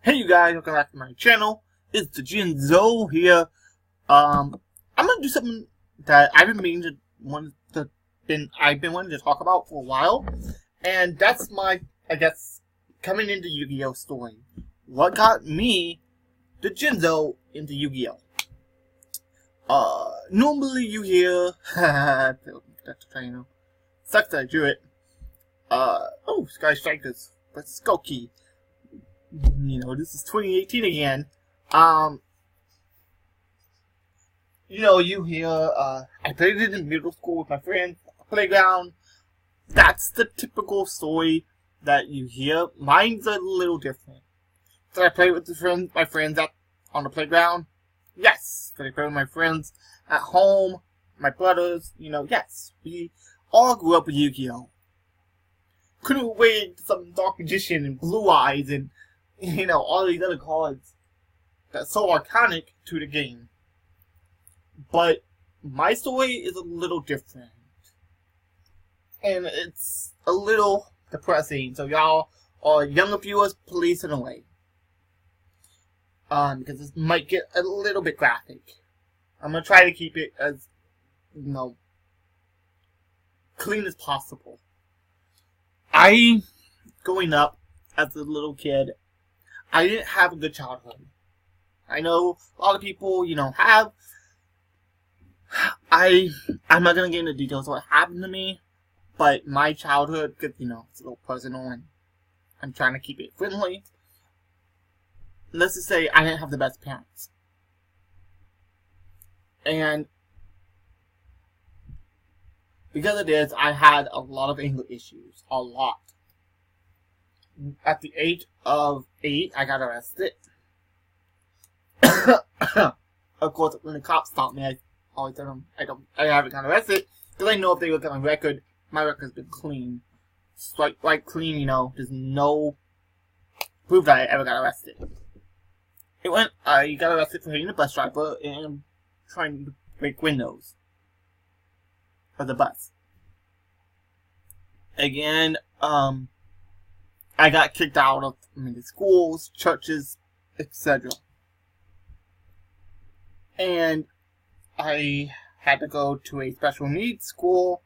Hey you guys, welcome back to my channel. It's TheJinzo here. I'm gonna do something that I've been wanting to talk about for a while, and that's my, coming into Yu-Gi-Oh story. What got me, TheJinzo, into Yu-Gi-Oh? Normally you hear, sucks that I drew it. Oh, Sky Strikers, but Skokie. You know, this is 2018 again. You hear, I played it in middle school with my friends at the playground. That's the typical story that you hear. Mine's a little different. Did I play with my friends on the playground? Yes. Did I play with my friends at home? My brothers? Yes. We all grew up with Yu-Gi-Oh! Couldn't wait some Dark Magician and Blue Eyes and all these other cards that's so iconic to the game. But my story is a little different. And it's a little depressing. So y'all are younger viewers, please listen away. Because this might get a little bit graphic. I'm gonna try to keep it as, clean as possible. Growing up as a little kid, I didn't have a good childhood. I know a lot of people, have. I'm not gonna get into details of what happened to me, but my childhood, because, it's a little personal and I'm trying to keep it friendly. Let's just say I didn't have the best parents. And because of this, I had a lot of anger issues. A lot. At the age of 8, I got arrested. Of course, when the cops stopped me, I always tell them I haven't got arrested, because I know if they look at my record's been clean. Like clean, there's no proof that I ever got arrested. I got arrested for hitting a bus driver and trying to break windows of the bus. Again, I got kicked out of many schools, churches, etc. And I had to go to a special needs school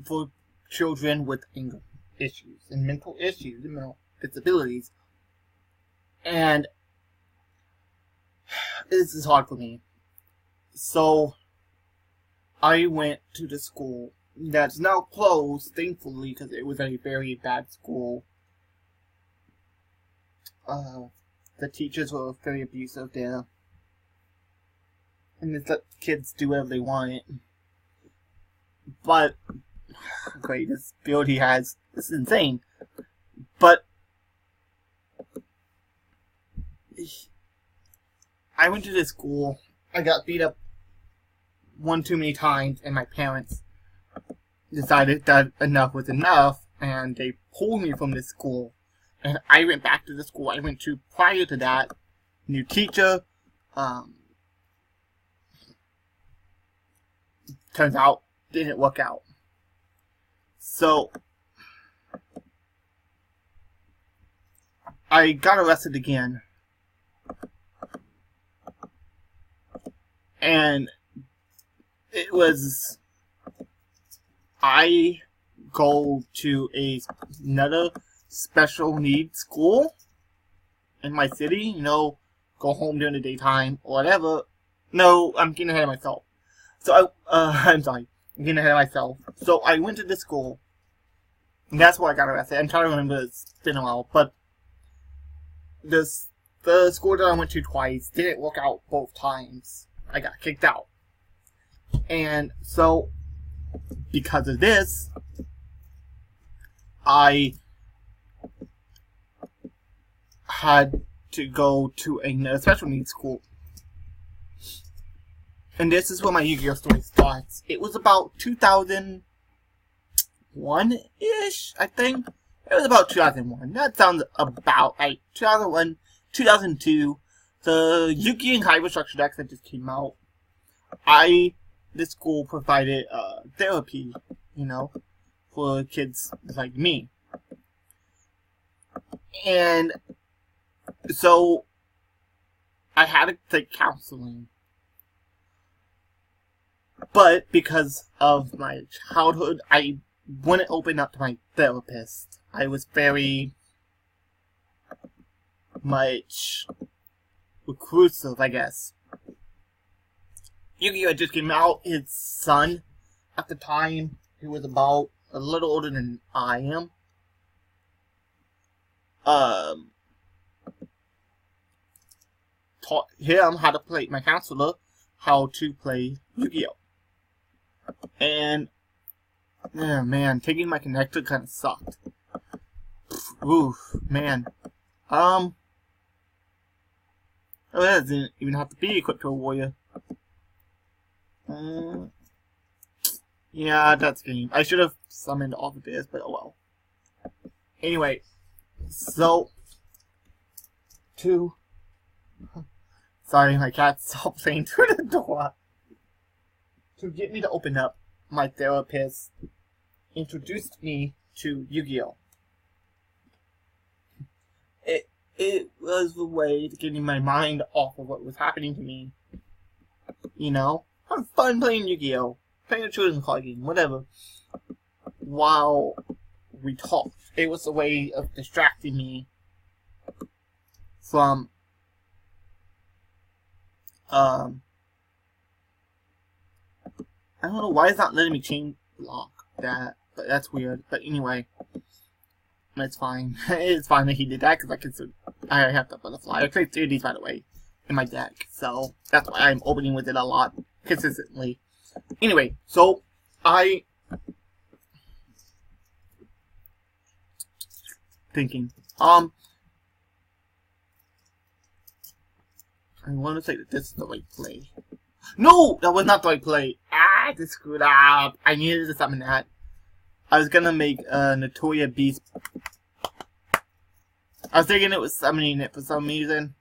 for children with anger issues and mental issues and mental disabilities. And this is hard for me. So I went to the school that's now closed, thankfully, because it was a very bad school. The teachers were very abusive there. And just let kids do whatever they wanted. But, great, this build he has, this is insane. But, I went to this school, I got beat up one too many times, and my parents decided that enough was enough, and they pulled me from this school. And I went back to the school I went to prior to that. New teacher. Turns out, didn't work out. So, I got arrested again. And it was, I go to another special needs school in my city, go home during the daytime or whatever. No, I'm getting ahead of myself. So I'm sorry, I'm getting ahead of myself. So I went to this school, and that's where I got arrested. I'm trying to remember, it's been a while, but the school that I went to twice didn't work out both times. I got kicked out. And so, because of this, I had to go to another special needs school. And this is where my Yu-Gi-Oh story starts. It was about 2001-ish, I think. It was about 2001. That sounds about right. 2001, 2002. The Yu-Gi and Hyper Structure decks that just came out. This school provided therapy, for kids like me. And So I had to take counseling. But because of my childhood, I wouldn't open up to my therapist. I was very much reclusive, I guess. Yu-Gi-Oh! Just came out. His son, at the time, he was about a little older than I am. Taught him how to play, my counselor, how to play Yu-Gi-Oh! And, oh man, taking my connector kind of sucked. Oof, man. Oh, that doesn't even have to be equipped to a warrior. Yeah, that's game. I should have summoned all the bears, but oh well. Anyway, so sorry, my cat stopped playing through the door. To get me to open up, my therapist introduced me to Yu-Gi-Oh! It was a way to get my mind off of what was happening to me. You know? Have fun playing Yu-Gi-Oh! Playing a children's card game, whatever. While we talked. It was a way of distracting me from I don't know why it's not letting me change lock that, but that's weird. But anyway, it's fine. It's fine that he did that because I have the butterfly. I played 3 of these, by the way, in my deck, so that's why I'm opening with it a lot consistently. Anyway, so thinking. I want to say that this is the right play. No! That was not the right play. I just screwed up. I needed to summon that. I was gonna make a Notoria Beast. I was thinking it was summoning it for some reason.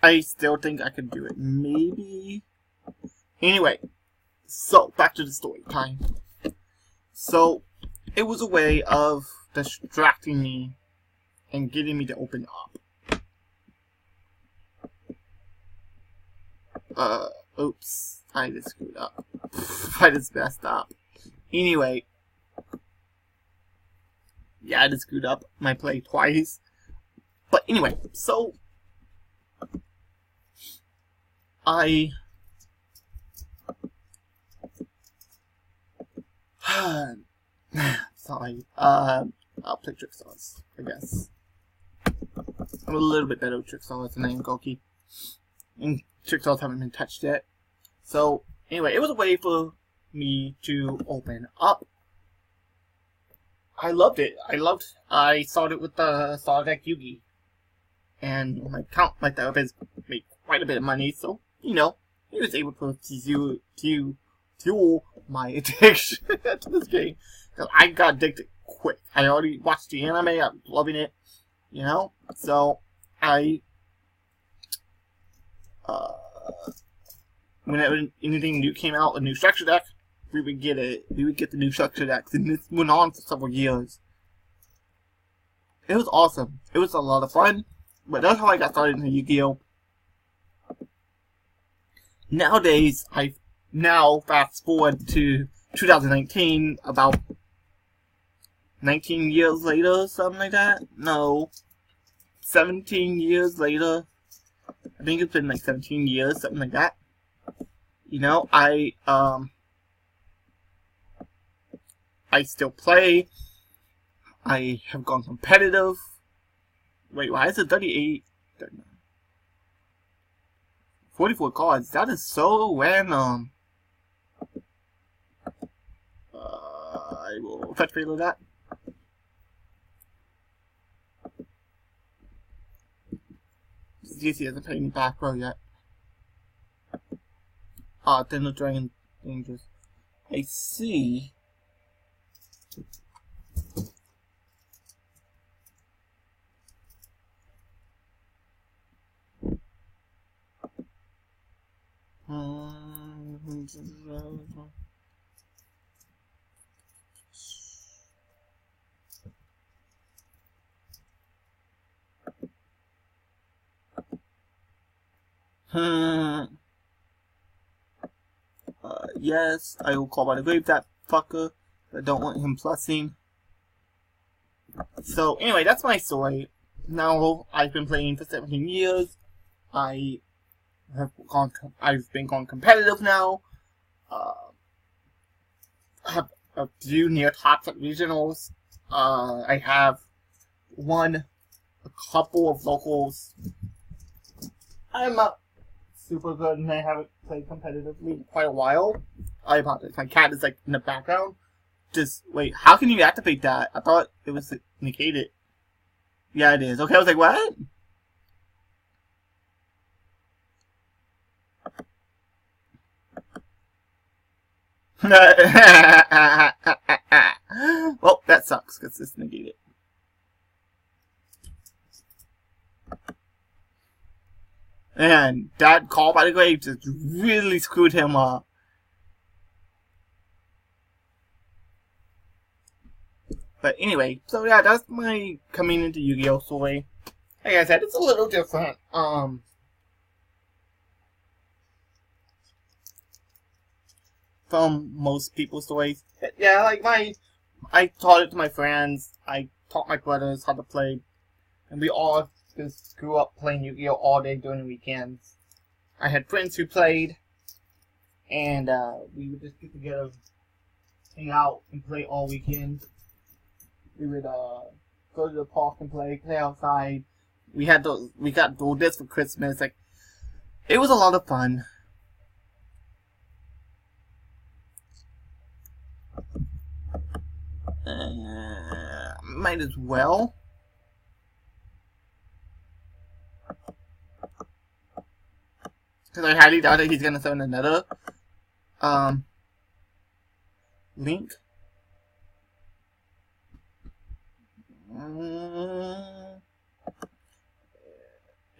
I still think I could do it. Maybe. Anyway. So, back to the story time. So, it was a way of distracting me and getting me to open up. Oops. I just screwed up. I just messed up. Anyway. Yeah, I just screwed up my play twice. But anyway, so sorry. I'll play Trick Stars, I guess. I'm a little bit better with Trick Stars than I am Goki. And Trick Stars haven't been touched yet. So, anyway, it was a way for me to open up. I loved it. I started with the Star Deck Yugi. And my therapist made quite a bit of money, so, you know, he was able to fuel my addiction to this game. Because I got addicted quick. I already watched the anime, I'm loving it, you know? So, whenever anything new came out, a new structure deck, we would get it. We would get the new structure decks, and this went on for several years. It was awesome. It was a lot of fun, but that's how I got started in Yu-Gi-Oh! Nowadays, now fast forward to 2019, about 19 years later, something like that? No. 17 years later. I think it's been like 17 years, something like that. You know, I still play. I have gone competitive. Wait, why is it 38? 39. 44 cards. That is so random. I will touch base with that. DC hasn't paid me back row yet. Then the Dragon Dangerous. I see. Yes, I will call by the grave that fucker. I don't want him plussing. So, anyway, that's my story. Now, I've been playing for 17 years. I've been going competitive now. I have a few near tops at regionals. I have won a couple of locals. I'm not super good and I haven't played competitively in quite a while. I apologize. My cat is like in the background. Just wait, how can you activate that? I thought it was negated. Yeah, it is. Okay, I was like, what? Well, that sucks because it's negated. And that call by the grave just really screwed him up. But anyway, so yeah, that's my coming into Yu-Gi-Oh story. Like I said, it's a little different. From most people's stories. But yeah, like I taught it to my friends. I taught my brothers how to play, and we all just grew up playing Yu-Gi-Oh all day during the weekends. I had friends who played, and we would just get together, hang out, and play all weekend. We would go to the park and play outside. We got dual discs for Christmas. Like, it was a lot of fun. Might as well. Because I highly doubt that he's gonna send another link.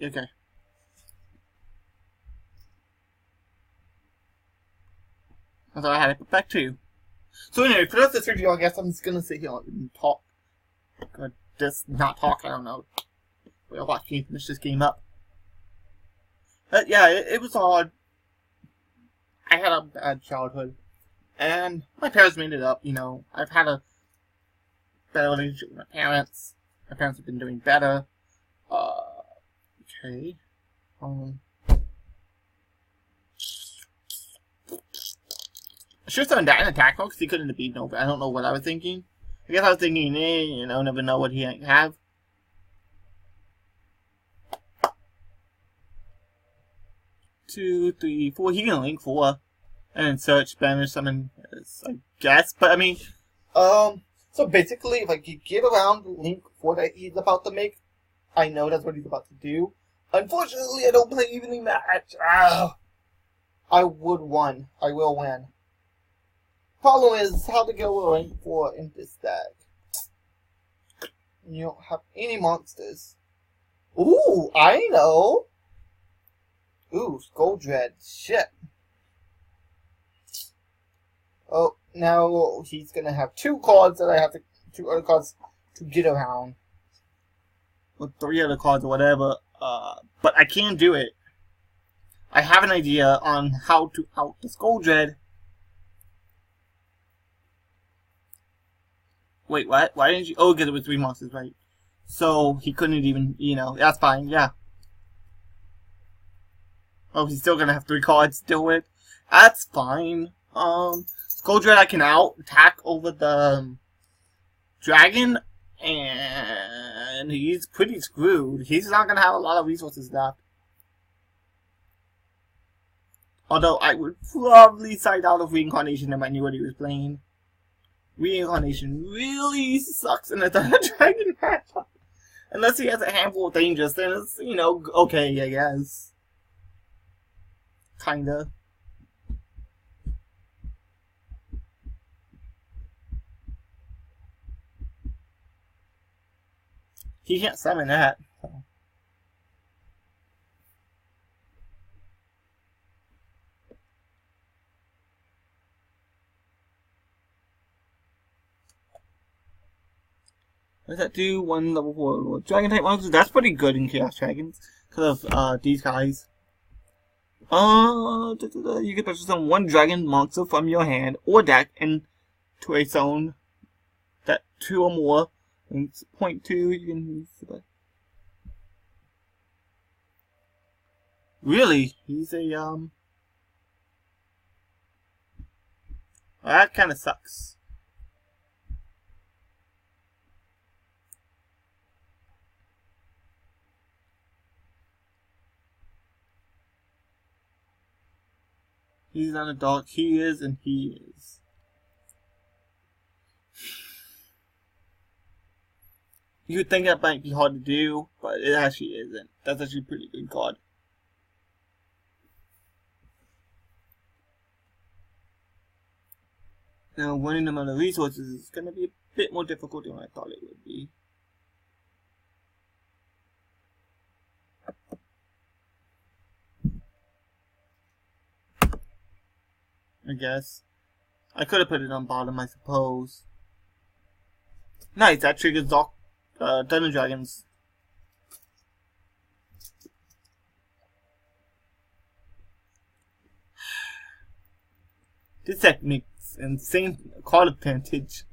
Okay. I thought I had it put back to you. So anyway, for this video, I guess I'm just gonna sit here and talk. Or just not talk, I don't know. We'll watch me finish this game up. But yeah, it was odd. I had a bad childhood. And my parents made it up, you know. I've had a better relationship with my parents. My parents have been doing better. Okay. I should have done that in attack mode because he couldn't have beaten over. I don't know what I was thinking. I guess I was thinking, you know, never know what he have. Two, three, four. He can link 4. And then search, banish, summon, I guess. But I mean, so basically, if I could get around Link 4 that he's about to make, I know that's what he's about to do. Unfortunately, I don't play evening match. I would win. I will win. Problem is how to go Link 4 in this deck. You don't have any monsters. Ooh, I know. Ooh, Skull Dread. Shit. Oh, now he's gonna have 2 cards that I have to, 2 other cards to get around. Or 3 other cards or whatever. But I can do it. I have an idea on how to out the Skull Dread. Wait, what? Why didn't you? Oh, because it was 3 monsters, right? So he couldn't even, you know, that's fine, yeah. Oh, he's still gonna have 3 cards to deal with. That's fine. Skull Dread I can out attack over the dragon, and he's pretty screwed. He's not gonna have a lot of resources left. Although I would probably side out of Reincarnation if I knew what he was playing. Reincarnation really sucks in a dragon matchup. Unless he has a handful of dangers, then it's, you know, okay, I guess. Kinda. He can't summon that. So. What does that do? 1 level 4 Dragon type monsters. That's pretty good in Chaos Dragons because of these guys. You can purchase some 1 dragon monster from your hand or deck into a zone that 2 or more. And it's 0.2, you can use it. Really? He's a, well, that kinda sucks. He's not a dog. He is, and he is. You would think that might be hard to do, but it actually isn't. That's actually a pretty good card. Now, winning the amount of resources is going to be a bit more difficult than I thought it would be. I guess. I could have put it on bottom, I suppose. Nice, that triggers Dungeon Dragons. This deck makes insane card advantage.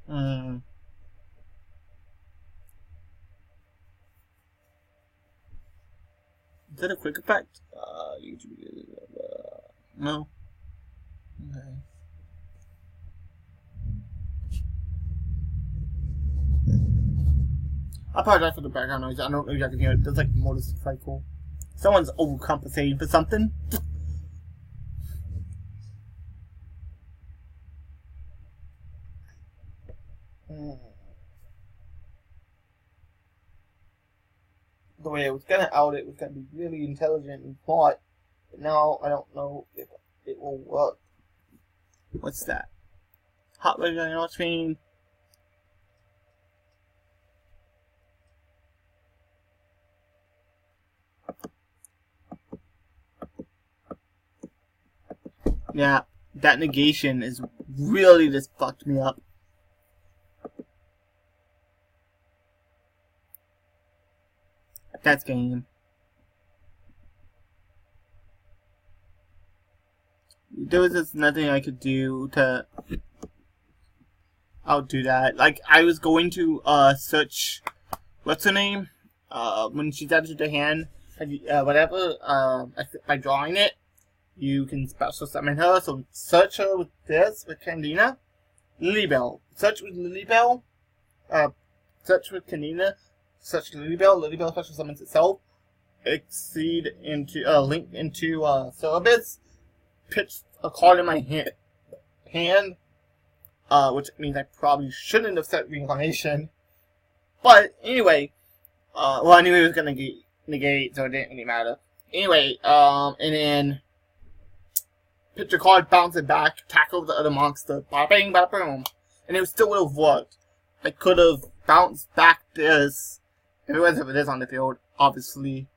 Is that a quick effect? No. Okay. I apologize for the background noise. I don't know if you can hear it. There's like a motorcycle. Someone's overcompensating for something. The way it was gonna out, it was gonna be really intelligent and smart. But now I don't know if it will work. What's that? Hot rate on your screen. Yeah, that negation is really just fucked me up. That's game. There was just nothing I could do to outdo that. Like, I was going to search, what's her name? When she's added to the hand, whatever, by drawing it, you can special summon her. So search her with this, with Candina. Lilybell. Search with Lilybell. Search with Candina. Search Lilybell. Lilybell special summons itself. Exceed into, link into, Cerebus. Pitch a card in my hand. Which means I probably shouldn't have set Reincarnation. But, anyway, well, I knew it was gonna negate, so it didn't really matter. Anyway, and then pitch a card, bounce it back, tackle the other monster, bada bing, bada boom. And it still would have worked. I could have bounced back this, if it was over this on the field, obviously.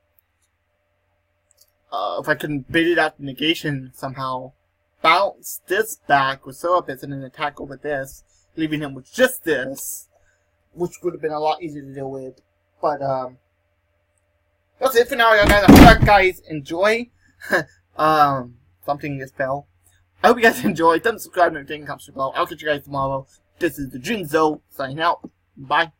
If I can bait it out the negation somehow, bounce this back with Cerebus and then attack over this, leaving him with just this, which would have been a lot easier to deal with. But, that's it for now, guys. I hope you guys enjoy. Something just fell. I hope you guys enjoyed. Don't subscribe and everything comes below. I'll catch you guys tomorrow. This is TheJinzo signing out. Bye.